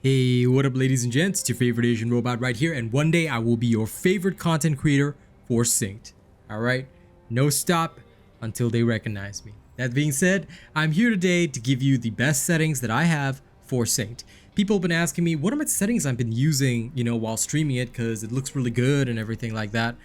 Hey, what up ladies and gents, it's your favorite Asian robot right here, and one day I will be your favorite content creator for Synced. Alright, no stop until they recognize me. That being said, I'm here today to give you the best settings that I have for Synced. People have been asking me what are my settings I've been using, while streaming it because it looks really good and everything like that.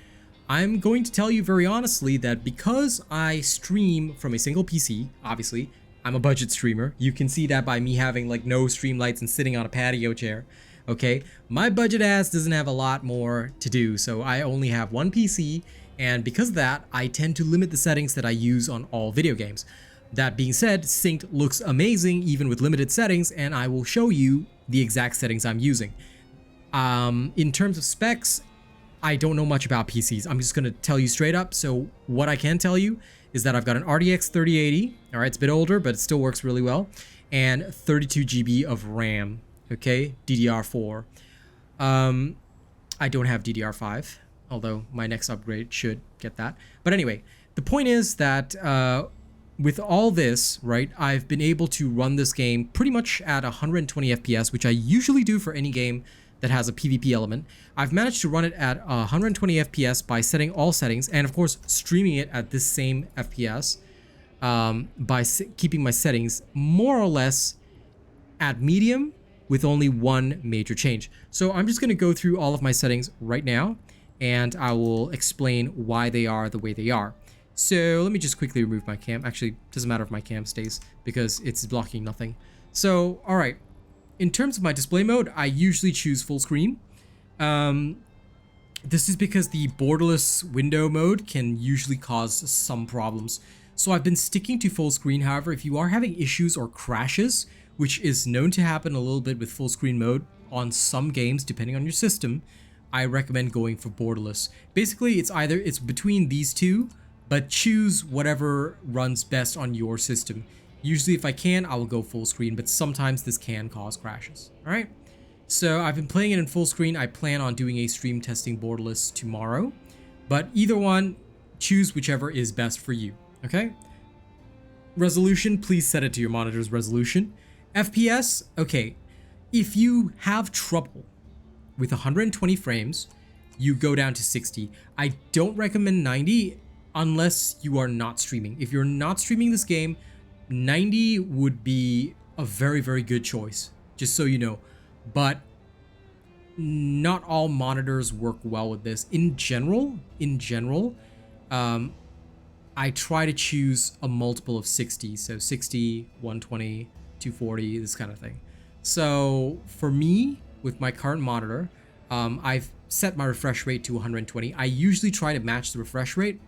I'm going to tell you very honestly that because I stream from a single PC, obviously, I'm a budget streamer. You can see that by me having like no stream lights and sitting on a patio chair. Okay, my budget ass doesn't have a lot more to do, so I only have one PC, and because of that, I tend to limit the settings that I use on all video games. That being said, Synced looks amazing even with limited settings, and I will show you the exact settings I'm using. In terms of specs, I don't know much about PCs. I'm just going to tell you straight up. So what I can tell you is that I've got an RTX 3080. All right, it's a bit older, but it still works really well. And 32 GB of RAM. Okay, DDR4. I don't have DDR5, although my next upgrade should get that. But anyway, the point is that with all this, right, I've been able to run this game pretty much at 120 FPS, which I usually do for any game that has a PvP element. I've managed to run it at 120 FPS by setting all settings, and of course streaming it at this same FPS by keeping my settings more or less at medium with only one major change. So I'm just going to go through all of my settings right now, and I will explain why they are the way they are. So let me just quickly remove my cam. Actually, it doesn't matter if my cam stays because it's blocking nothing. So, all right. In terms of my display mode, I usually choose full screen. This is because the borderless window mode can usually cause some problems. So I've been sticking to full screen. However, if you are having issues or crashes, which is known to happen a little bit with full screen mode on some games, depending on your system, I recommend going for borderless. Basically, it's between these two, but choose whatever runs best on your system. Usually if I can, I will go full screen, but sometimes this can cause crashes. All right. So I've been playing it in full screen. I plan on doing a stream testing borderless tomorrow, but either one, choose whichever is best for you. Okay. Resolution, please set it to your monitor's resolution. FPS, okay. If you have trouble with 120 frames, you go down to 60. I don't recommend 90 unless you are not streaming. If you're not streaming this game, 90 would be a very, very good choice, just so you know. But not all monitors work well with this. In general, I try to choose a multiple of 60. So 60, 120, 240, this kind of thing. So for me, with my current monitor, I've set my refresh rate to 120. I usually try to match the refresh rate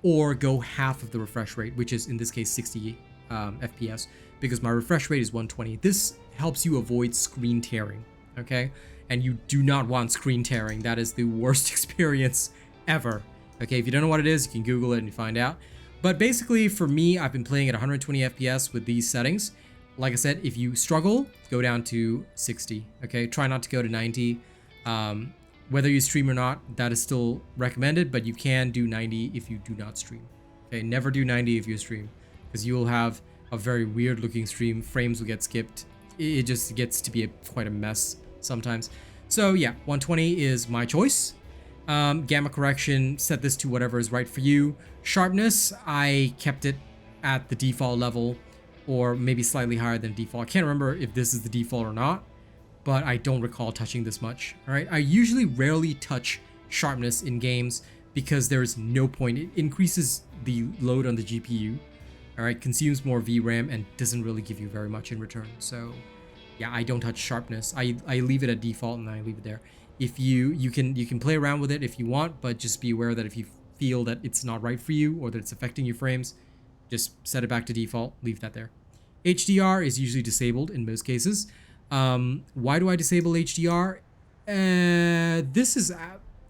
or go half of the refresh rate, which is in this case 60 FPS, because my refresh rate is 120. This helps you avoid screen tearing, okay? And you do not want screen tearing. That is the worst experience ever. Okay, if you don't know what it is, you can Google it and find out. But basically, for me, I've been playing at 120 FPS with these settings. Like I said, if you struggle, go down to 60, okay? Try not to go to 90. Whether you stream or not, that is still recommended, but you can do 90 if you do not stream. Okay, never do 90 if you stream, because you will have a very weird looking stream. Frames will get skipped. It just gets to be quite a mess sometimes. So yeah, 120 is my choice. Gamma correction, set this to whatever is right for you. Sharpness, I kept it at the default level, or maybe slightly higher than default. I can't remember if this is the default or not, but I don't recall touching this much. All right, I usually rarely touch sharpness in games because there's no point. It increases the load on the GPU. All right, consumes more VRAM and doesn't really give you very much in return. So yeah, I don't touch sharpness. I leave it at default and I leave it there. If you can play around with it if you want, but just be aware that if you feel that it's not right for you or that it's affecting your frames, just set it back to default, leave that there. HDR is usually disabled in most cases. Why do I disable HDR? This is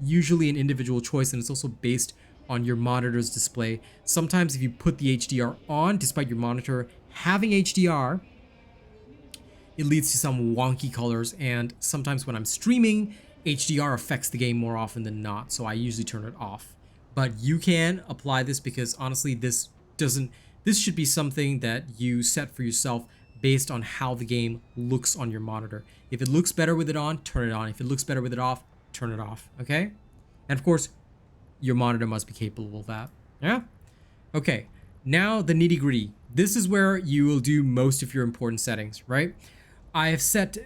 usually an individual choice, and it's also based on your monitor's display. Sometimes if you put the HDR on, despite your monitor having HDR, it leads to some wonky colors, and sometimes when I'm streaming, HDR affects the game more often than not, so I usually turn it off. But you can apply this because honestly, this should be something that you set for yourself based on how the game looks on your monitor. If it looks better with it on, turn it on. If it looks better with it off, turn it off, okay? And of course, your monitor must be capable of that, yeah? Okay, now the nitty gritty. This is where you will do most of your important settings, right? I have set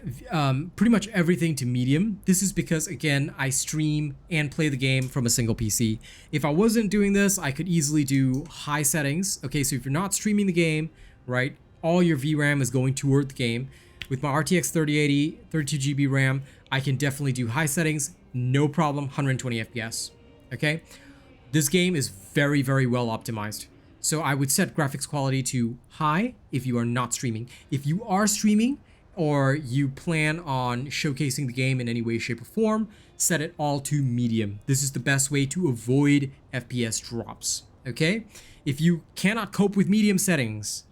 pretty much everything to medium. This is because, again, I stream and play the game from a single PC. If I wasn't doing this, I could easily do high settings. Okay, so if you're not streaming the game, right, all your VRAM is going toward the game. With my RTX 3080, 32GB RAM, I can definitely do high settings, no problem, 120 FPS, okay? This game is very, very well optimized. So I would set graphics quality to high if you are not streaming. If you are streaming, or you plan on showcasing the game in any way, shape, or form, set it all to medium. This is the best way to avoid FPS drops, okay? If you cannot cope with medium settings,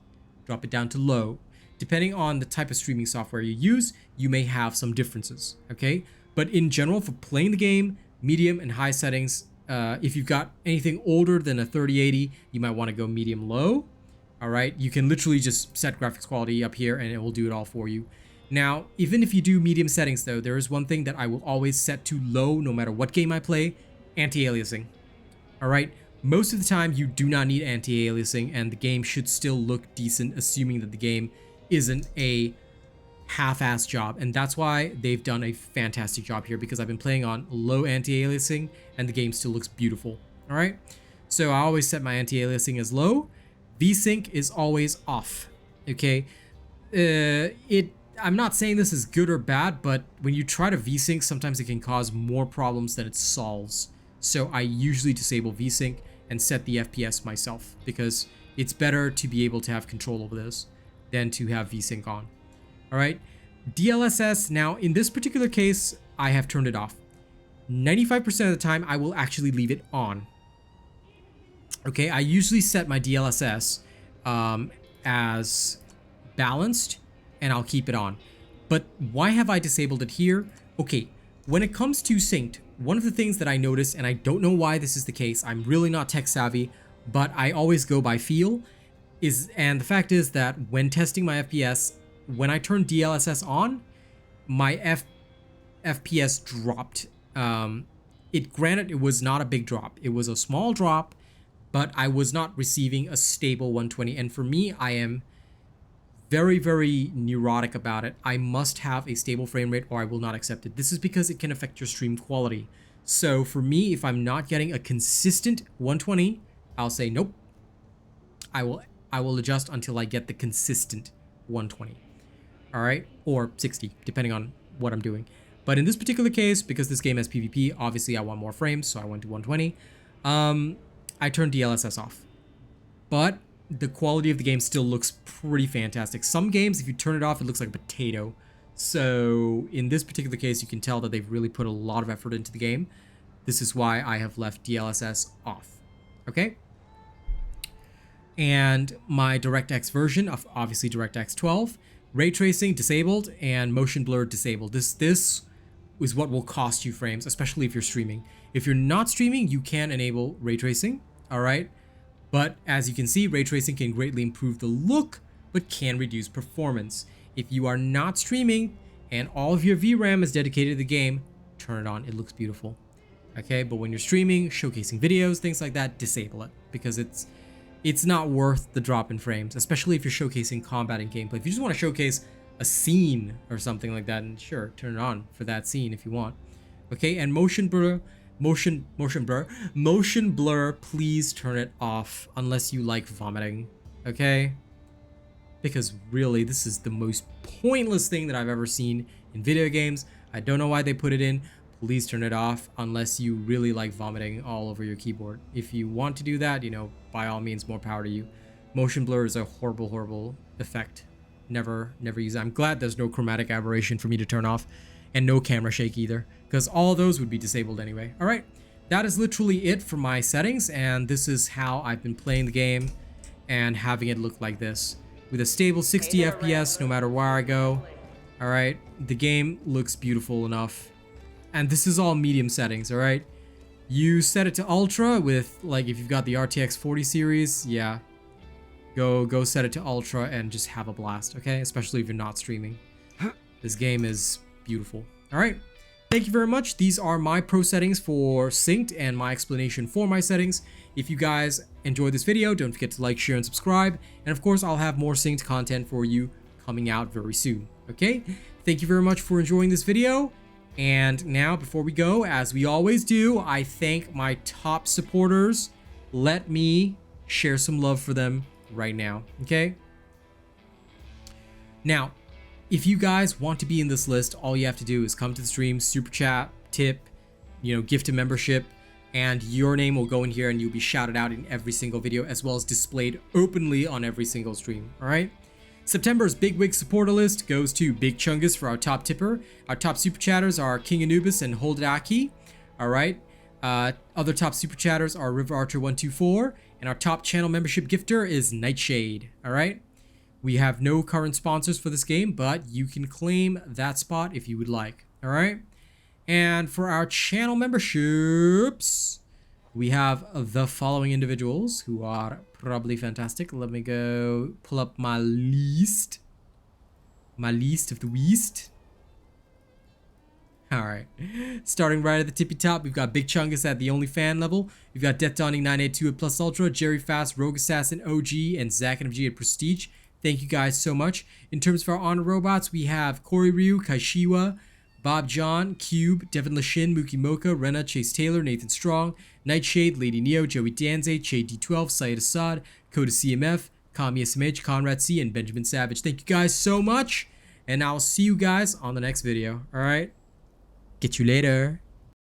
drop it down to low. Depending on the type of streaming software you use, you may have some differences, okay? But in general, for playing the game, medium and high settings, if you've got anything older than a 3080, you might want to go medium low. All right, you can literally just set graphics quality up here and it will do it all for you. Now, even if you do medium settings though, there is one thing that I will always set to low no matter what game I play, anti-aliasing. All right, most of the time you do not need anti-aliasing and the game should still look decent, assuming that the game isn't a half-ass job. And that's why they've done a fantastic job here, because I've been playing on low anti-aliasing and the game still looks beautiful. All right, so I always set my anti-aliasing as low. VSync is always off, okay? I'm not saying this is good or bad, but when you try to VSync, sometimes it can cause more problems than it solves. So I usually disable VSync and set the FPS myself, because it's better to be able to have control over this than to have VSync on. All right, DLSS, now in this particular case, I have turned it off. 95% of the time, I will actually leave it on. Okay, I usually set my DLSS as balanced, and I'll keep it on. But why have I disabled it here? Okay, when it comes to synced, one of the things that I noticed, and I don't know why this is the case, I'm really not tech savvy, but I always go by feel, and the fact is that when testing my FPS, when I turned DLSS on, my FPS dropped. Granted, it was not a big drop. It was a small drop, but I was not receiving a stable 120. And for me, I am very, very neurotic about it. I must have a stable frame rate or I will not accept it. This is because it can affect your stream quality. So for me, if I'm not getting a consistent 120, I'll say nope. I will adjust until I get the consistent 120. All right, or 60, depending on what I'm doing. But in this particular case, because this game has PvP, obviously I want more frames, so I went to 120. I turned DLSS off, but the quality of the game still looks pretty fantastic. Some games, if you turn it off, it looks like a potato. So in this particular case, you can tell that they've really put a lot of effort into the game. This is why I have left DLSS off, okay? And my DirectX version of obviously DirectX 12, ray tracing disabled and motion blur disabled. This is what will cost you frames, especially if you're streaming. If you're not streaming, you can enable ray tracing, all right? But as you can see, ray tracing can greatly improve the look, but can reduce performance. If you are not streaming and all of your VRAM is dedicated to the game, turn it on, it looks beautiful. Okay, but when you're streaming, showcasing videos, things like that, disable it, because it's not worth the drop in frames, especially if you're showcasing combat and gameplay. If you just want to showcase a scene or something like that, and sure, turn it on for that scene if you want. Okay, and motion blur, please turn it off unless you like vomiting, okay? Because really, this is the most pointless thing that I've ever seen in video games. I don't know why they put it in. Please turn it off unless you really like vomiting all over your keyboard. If you want to do that, you know, by all means, more power to you. Motion blur is a horrible, horrible effect. Never use it. I'm glad there's no chromatic aberration for me to turn off, and no camera shake either, because all of those would be disabled anyway. All right, that is literally it for my settings, and this is how I've been playing the game and having it look like this, with a stable 60 FPS no matter where I go. All right, the game looks beautiful enough, and this is all medium settings. All right, you set it to ultra with, like, if you've got the RTX 40 series, yeah, go set it to ultra and just have a blast, okay? Especially if you're not streaming. This game is beautiful. All right. Thank you very much. These are my pro settings for synced and my explanation for my settings. If you guys enjoyed this video, don't forget to like, share, and subscribe. And of course, I'll have more synced content for you coming out very soon. Okay? Thank you very much for enjoying this video. And now, before we go, as we always do, I thank my top supporters. Let me share some love for them right now. Okay? Now, if you guys want to be in this list, all you have to do is come to the stream, super chat, tip, gift a membership, and your name will go in here and you'll be shouted out in every single video, as well as displayed openly on every single stream. All right. September's Big Wig supporter list goes to Big Chungus for our top tipper. Our top super chatters are King Anubis and Holdaki. All right. Other top super chatters are River Archer 124, and our top channel membership gifter is Nightshade. All right. We have no current sponsors for this game, but you can claim that spot if you would like. All right. And for our channel memberships, we have the following individuals who are probably fantastic. Let me go pull up my list. My list of the West. All right. Starting right at the tippy top, we've got Big Chungus at the only fan level. We've got Death Dawning 982 at Plus Ultra, Jerry Fast, Rogue Assassin OG, and Zach NFG at Prestige. Thank you guys so much. In terms of our honor robots, we have Corey Ryu, Kaishiwa, Bob John, Cube, Devin Lashin, Mookie Mocha, Rena, Chase Taylor, Nathan Strong, Nightshade, Lady Neo, Joey Danze, Che D12, Syed Assad, Coda CMF, Kami SMH, Conrad C, and Benjamin Savage. Thank you guys so much, and I'll see you guys on the next video. All right? Get you later.